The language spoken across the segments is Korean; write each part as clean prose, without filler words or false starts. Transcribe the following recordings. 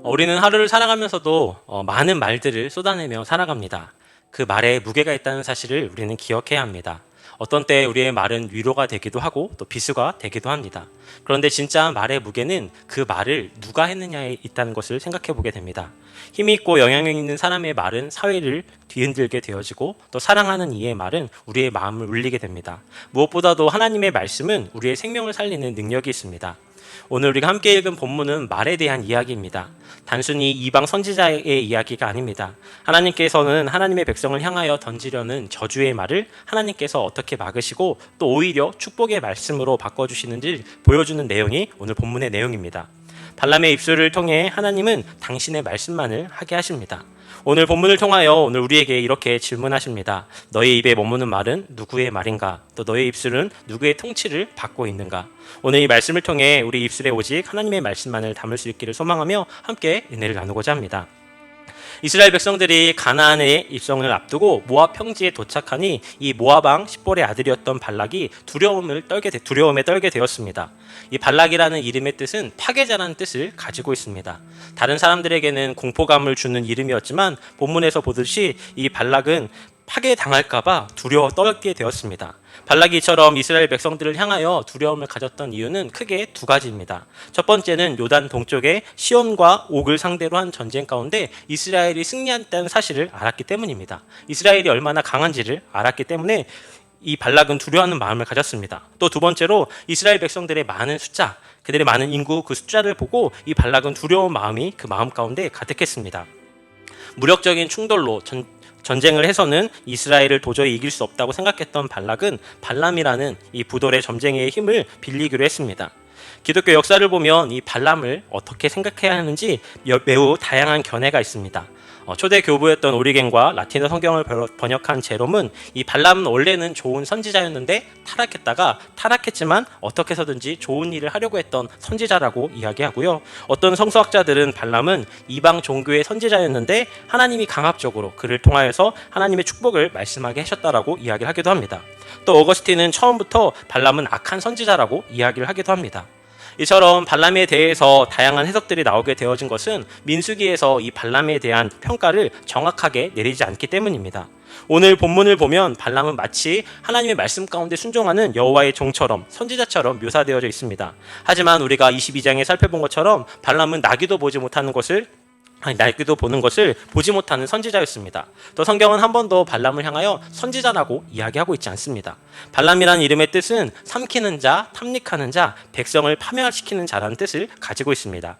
우리는 하루를 살아가면서도 많은 말들을 쏟아내며 살아갑니다. 그 말에 무게가 있다는 사실을 우리는 기억해야 합니다. 어떤 때 우리의 말은 위로가 되기도 하고 또 비수가 되기도 합니다. 그런데 진짜 말의 무게는 그 말을 누가 했느냐에 있다는 것을 생각해 보게 됩니다. 힘이 있고 영향력 있는 사람의 말은 사회를 뒤흔들게 되어지고 또 사랑하는 이의 말은 우리의 마음을 울리게 됩니다. 무엇보다도 하나님의 말씀은 우리의 생명을 살리는 능력이 있습니다. 오늘 우리가 함께 읽은 본문은 말에 대한 이야기입니다. 단순히 이방 선지자의 이야기가 아닙니다. 하나님께서는 하나님의 백성을 향하여 던지려는 저주의 말을 하나님께서 어떻게 막으시고 또 오히려 축복의 말씀으로 바꿔주시는지 보여주는 내용이 오늘 본문의 내용입니다. 발람의 입술을 통해 하나님은 당신의 말씀만을 하게 하십니다. 오늘 본문을 통하여 오늘 우리에게 이렇게 질문하십니다. 너의 입에 머무는 말은 누구의 말인가? 또 너의 입술은 누구의 통치를 받고 있는가? 오늘 이 말씀을 통해 우리 입술에 오직 하나님의 말씀만을 담을 수 있기를 소망하며 함께 은혜를 나누고자 합니다. 이스라엘 백성들이 가나안의 입성을 앞두고 모압 평지에 도착하니 이 모압 왕 십볼의 아들이었던 발락이 두려움에 떨게 되었습니다. 이 발락이라는 이름의 뜻은 파괴자라는 뜻을 가지고 있습니다. 다른 사람들에게는 공포감을 주는 이름이었지만 본문에서 보듯이 이 발락은 파괴당할까봐 두려워 떨게 되었습니다. 발락이 이처럼 이스라엘 백성들을 향하여 두려움을 가졌던 이유는 크게 두 가지입니다. 첫 번째는 요단 동쪽의 시온과 옥을 상대로 한 전쟁 가운데 이스라엘이 승리한다는 사실을 알았기 때문입니다. 이스라엘이 얼마나 강한지를 알았기 때문에 이 발락은 두려워하는 마음을 가졌습니다. 또 두 번째로 이스라엘 백성들의 많은 숫자, 그들의 많은 인구 그 숫자를 보고 이 발락은 두려운 마음이 그 마음 가운데 가득했습니다. 무력적인 충돌로 전쟁을 해서는 이스라엘을 도저히 이길 수 없다고 생각했던 발락은 발람이라는 이 부돌의 점쟁이의 힘을 빌리기로 했습니다. 기독교 역사를 보면 이 발람을 어떻게 생각해야 하는지 매우 다양한 견해가 있습니다. 초대 교부였던 오리겐과 라틴어 성경을 번역한 제롬은 이 발람은 원래는 좋은 선지자였는데 타락했지만 어떻게 해서든지 좋은 일을 하려고 했던 선지자라고 이야기하고요. 어떤 성서학자들은 발람은 이방 종교의 선지자였는데 하나님이 강압적으로 그를 통하여서 하나님의 축복을 말씀하게 하셨다라고 이야기를 하기도 합니다. 또 어거스틴은 처음부터 발람은 악한 선지자라고 이야기를 하기도 합니다. 이처럼 발람에 대해서 다양한 해석들이 나오게 되어진 것은 민수기에서 이 발람에 대한 평가를 정확하게 내리지 않기 때문입니다. 오늘 본문을 보면 발람은 마치 하나님의 말씀 가운데 순종하는 여호와의 종처럼 선지자처럼 묘사되어져 있습니다. 하지만 우리가 22장에 살펴본 것처럼 발람은 나기도 보는 것을 보지 못하는 선지자였습니다. 또 성경은 한 번도 발람을 향하여 선지자라고 이야기하고 있지 않습니다. 발람이라는 이름의 뜻은 삼키는 자, 탐닉하는 자, 백성을 파멸시키는 자라는 뜻을 가지고 있습니다.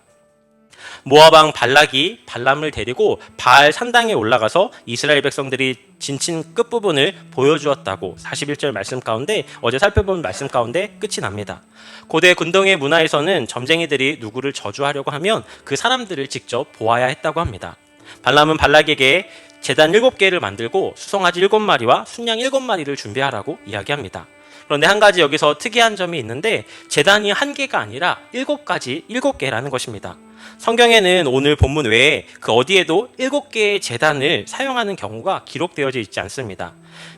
모압 왕 발락이 발람을 데리고 바알 산당에 올라가서 이스라엘 백성들이 진친 끝부분을 보여주었다고 41절 말씀 가운데 어제 살펴본 말씀 가운데 끝이 납니다. 고대 군동의 문화에서는 점쟁이들이 누구를 저주하려고 하면 그 사람들을 직접 보아야 했다고 합니다. 발람은 발락에게 제단 7개를 만들고 수송아지 7마리와 순양 7마리를 준비하라고 이야기합니다. 그런데 한 가지 여기서 특이한 점이 있는데 제단이 1개가 아니라 7개라는 것입니다. 성경에는 오늘 본문 외에 그 어디에도 7개의 제단을 사용하는 경우가 기록되어져 있지 않습니다.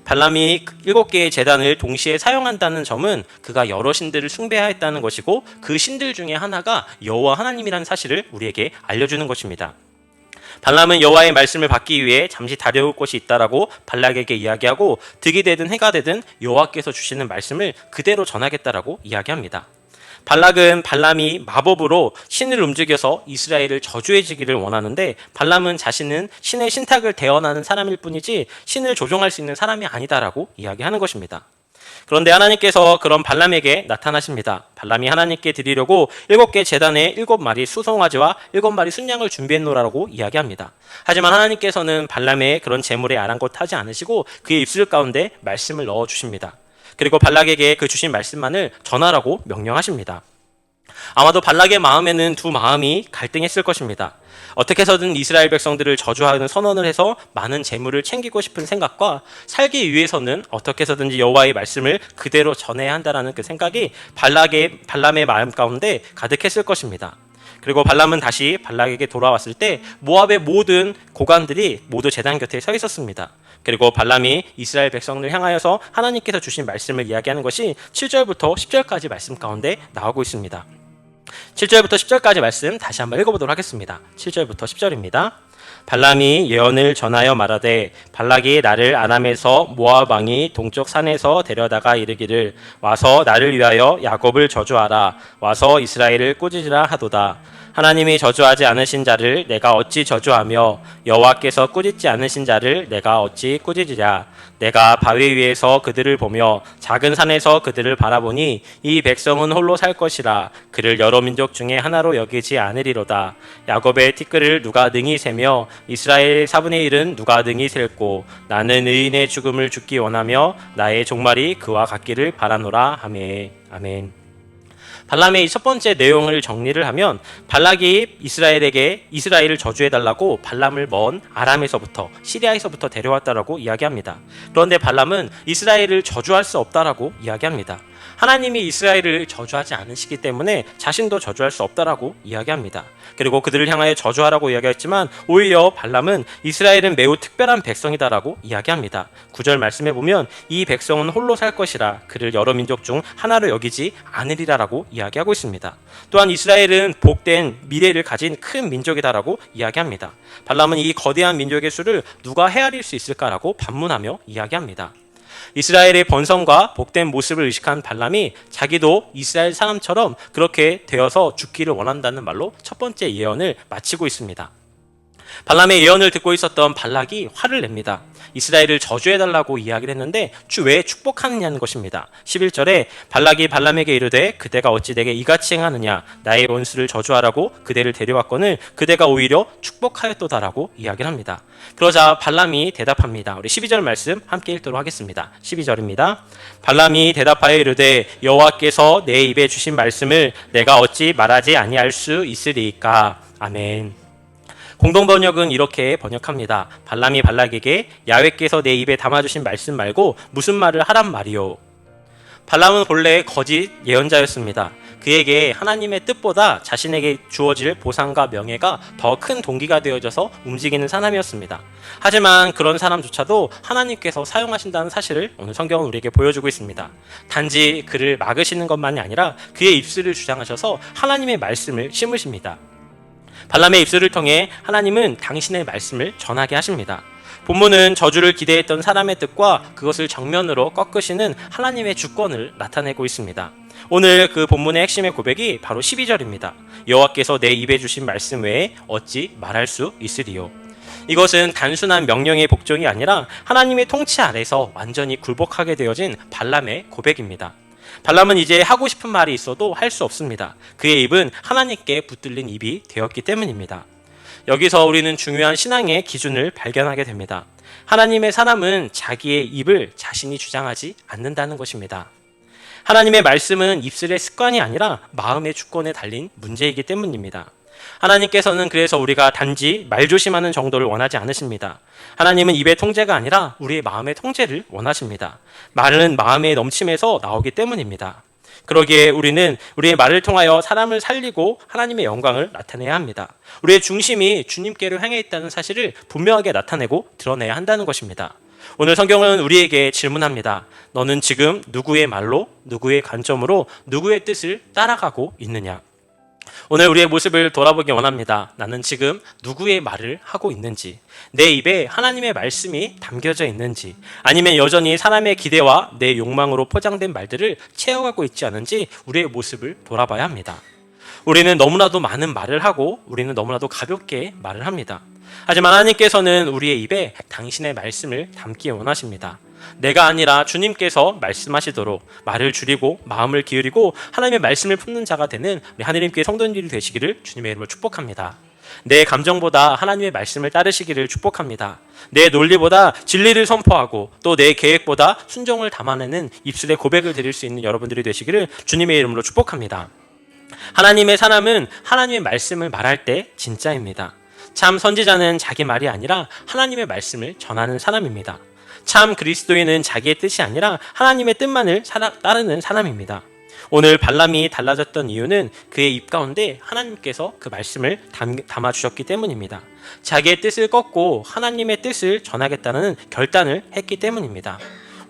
발람이 7개의 제단을 동시에 사용한다는 점은 그가 여러 신들을 숭배하였다는 것이고 그 신들 중에 하나가 여호와 하나님이라는 사실을 우리에게 알려주는 것입니다. 발람은 여호와의 말씀을 받기 위해 잠시 다려올 곳이 있다라고 발락에게 이야기하고 득이 되든 해가 되든 여호와께서 주시는 말씀을 그대로 전하겠다라고 이야기합니다. 발락은 발람이 마법으로 신을 움직여서 이스라엘을 저주해지기를 원하는데 발람은 자신은 신의 신탁을 대언하는 사람일 뿐이지 신을 조종할 수 있는 사람이 아니다라고 이야기하는 것입니다. 그런데 하나님께서 그런 발람에게 나타나십니다. 발람이 하나님께 드리려고 7개 제단에 7마리 수송아지와 7마리 순양을 준비했노라고 이야기합니다. 하지만 하나님께서는 발람의 그런 재물에 아랑곳하지 않으시고 그의 입술 가운데 말씀을 넣어주십니다. 그리고 발락에게 그 주신 말씀만을 전하라고 명령하십니다. 아마도 발락의 마음에는 두 마음이 갈등했을 것입니다. 어떻게 해서든 이스라엘 백성들을 저주하는 선언을 해서 많은 재물을 챙기고 싶은 생각과 살기 위해서는 어떻게 해서든지 여호와의 말씀을 그대로 전해야 한다는 그 생각이 발람의 마음 가운데 가득했을 것입니다. 그리고 발람은 다시 발락에게 돌아왔을 때 모압의 모든 고관들이 모두 제단 곁에 서 있었습니다. 그리고 발람이 이스라엘 백성을 향하여서 하나님께서 주신 말씀을 이야기하는 것이 7절부터 10절까지 말씀 가운데 나오고 있습니다. 7절부터 10절까지 말씀 다시 한번 읽어보도록 하겠습니다. 7절부터 10절입니다. 발람이 예언을 전하여 말하되 발락이 나를 아람에서 모압 왕이 동쪽 산에서 데려다가 이르기를 와서 나를 위하여 야곱을 저주하라 와서 이스라엘을 꾸짖으라 하도다. 하나님이 저주하지 않으신 자를 내가 어찌 저주하며 여호와께서 꾸짖지 않으신 자를 내가 어찌 꾸짖으랴. 내가 바위 위에서 그들을 보며 작은 산에서 그들을 바라보니 이 백성은 홀로 살 것이라. 그를 여러 민족 중에 하나로 여기지 않으리로다. 야곱의 티끌을 누가 능히 세며 이스라엘의 4분의 1은 누가 능히 셀고 나는 의인의 죽음을 죽기 원하며 나의 종말이 그와 같기를 바라노라 하매. 아멘. 발람의 이 첫 번째 내용을 정리를 하면 발락이 이스라엘을 저주해달라고 발람을 먼 아람에서부터 시리아에서부터 데려왔다라고 이야기합니다. 그런데 발람은 이스라엘을 저주할 수 없다라고 이야기합니다. 하나님이 이스라엘을 저주하지 않으시기 때문에 자신도 저주할 수 없다라고 이야기합니다. 그리고 그들을 향하여 저주하라고 이야기했지만 오히려 발람은 이스라엘은 매우 특별한 백성이다라고 이야기합니다. 9절 말씀해 보면 이 백성은 홀로 살 것이라 그를 여러 민족 중 하나로 여기지 않으리라라고 이야기하고 있습니다. 또한 이스라엘은 복된 미래를 가진 큰 민족이다라고 이야기합니다. 발람은 이 거대한 민족의 수를 누가 헤아릴 수 있을까라고 반문하며 이야기합니다. 이스라엘의 번성과 복된 모습을 의식한 발람이 자기도 이스라엘 사람처럼 그렇게 되어서 죽기를 원한다는 말로 첫 번째 예언을 마치고 있습니다. 발람의 예언을 듣고 있었던 발락이 화를 냅니다. 이스라엘을 저주해달라고 이야기를 했는데 왜 축복하느냐는 것입니다. 11절에 발락이 발람에게 이르되 그대가 어찌 내게 이같이 행하느냐 나의 원수를 저주하라고 그대를 데려왔거늘 그대가 오히려 축복하였도다라고 이야기를 합니다. 그러자 발람이 대답합니다. 우리 12절 말씀 함께 읽도록 하겠습니다. 12절입니다. 발람이 대답하여 이르되 여호와께서 내 입에 주신 말씀을 내가 어찌 말하지 아니할 수 있으리이까. 아멘. 공동번역은 이렇게 번역합니다. 발람이 발락에게 야훼께서 내 입에 담아주신 말씀 말고 무슨 말을 하란 말이요. 발람은 본래 거짓 예언자였습니다. 그에게 하나님의 뜻보다 자신에게 주어질 보상과 명예가 더 큰 동기가 되어져서 움직이는 사람이었습니다. 하지만 그런 사람조차도 하나님께서 사용하신다는 사실을 오늘 성경은 우리에게 보여주고 있습니다. 단지 그를 막으시는 것만이 아니라 그의 입술을 주장하셔서 하나님의 말씀을 심으십니다. 발람의 입술을 통해 하나님은 당신의 말씀을 전하게 하십니다. 본문은 저주를 기대했던 사람의 뜻과 그것을 정면으로 꺾으시는 하나님의 주권을 나타내고 있습니다. 오늘 그 본문의 핵심의 고백이 바로 12절입니다. 여호와께서 내 입에 주신 말씀 외에 어찌 말할 수 있으리요. 이것은 단순한 명령의 복종이 아니라 하나님의 통치 아래서 완전히 굴복하게 되어진 발람의 고백입니다. 발람은 이제 하고 싶은 말이 있어도 할 수 없습니다. 그의 입은 하나님께 붙들린 입이 되었기 때문입니다. 여기서 우리는 중요한 신앙의 기준을 발견하게 됩니다. 하나님의 사람은 자기의 입을 자신이 주장하지 않는다는 것입니다. 하나님의 말씀은 입술의 습관이 아니라 마음의 주권에 달린 문제이기 때문입니다. 하나님께서는 그래서 우리가 단지 말조심하는 정도를 원하지 않으십니다. 하나님은 입의 통제가 아니라 우리의 마음의 통제를 원하십니다. 말은 마음의 넘침에서 나오기 때문입니다. 그러기에 우리는 우리의 말을 통하여 사람을 살리고 하나님의 영광을 나타내야 합니다. 우리의 중심이 주님께로 향해 있다는 사실을 분명하게 나타내고 드러내야 한다는 것입니다. 오늘 성경은 우리에게 질문합니다. 너는 지금 누구의 말로, 누구의 관점으로, 누구의 뜻을 따라가고 있느냐? 오늘 우리의 모습을 돌아보기 원합니다. 나는 지금 누구의 말을 하고 있는지, 내 입에 하나님의 말씀이 담겨져 있는지, 아니면 여전히 사람의 기대와 내 욕망으로 포장된 말들을 채워가고 있지 않은지 우리의 모습을 돌아봐야 합니다. 우리는 너무나도 많은 말을 하고 우리는 너무나도 가볍게 말을 합니다. 하지만 하나님께서는 우리의 입에 당신의 말씀을 담기 원하십니다. 내가 아니라 주님께서 말씀하시도록 말을 줄이고 마음을 기울이고 하나님의 말씀을 품는 자가 되는 우리 하느님께 성도님들이 되시기를 주님의 이름으로 축복합니다. 내 감정보다 하나님의 말씀을 따르시기를 축복합니다. 내 논리보다 진리를 선포하고 또 내 계획보다 순종을 담아내는 입술의 고백을 드릴 수 있는 여러분들이 되시기를 주님의 이름으로 축복합니다. 하나님의 사람은 하나님의 말씀을 말할 때 진짜입니다. 참 선지자는 자기 말이 아니라 하나님의 말씀을 전하는 사람입니다. 참 그리스도인은 자기의 뜻이 아니라 하나님의 뜻만을 따르는 사람입니다. 오늘 발람이 달라졌던 이유는 그의 입 가운데 하나님께서 그 말씀을 담아주셨기 때문입니다. 자기의 뜻을 꺾고 하나님의 뜻을 전하겠다는 결단을 했기 때문입니다.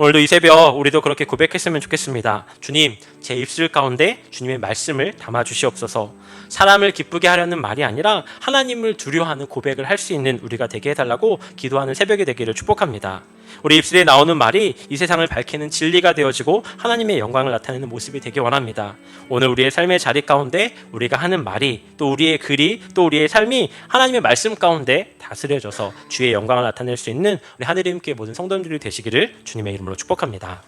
오늘도 이 새벽 우리도 그렇게 고백했으면 좋겠습니다. 주님, 제 입술 가운데 주님의 말씀을 담아 주시옵소서. 사람을 기쁘게 하려는 말이 아니라 하나님을 두려워하는 고백을 할 수 있는 우리가 되게 해달라고 기도하는 새벽이 되기를 축복합니다. 우리 입술에 나오는 말이 이 세상을 밝히는 진리가 되어지고 하나님의 영광을 나타내는 모습이 되길 원합니다. 오늘 우리의 삶의 자리 가운데 우리가 하는 말이, 또 우리의 글이, 또 우리의 삶이 하나님의 말씀 가운데 다스려져서 주의 영광을 나타낼 수 있는 우리 하늘의 힘께 모든 성도님들이 되시기를 주님의 이름으로 축복합니다.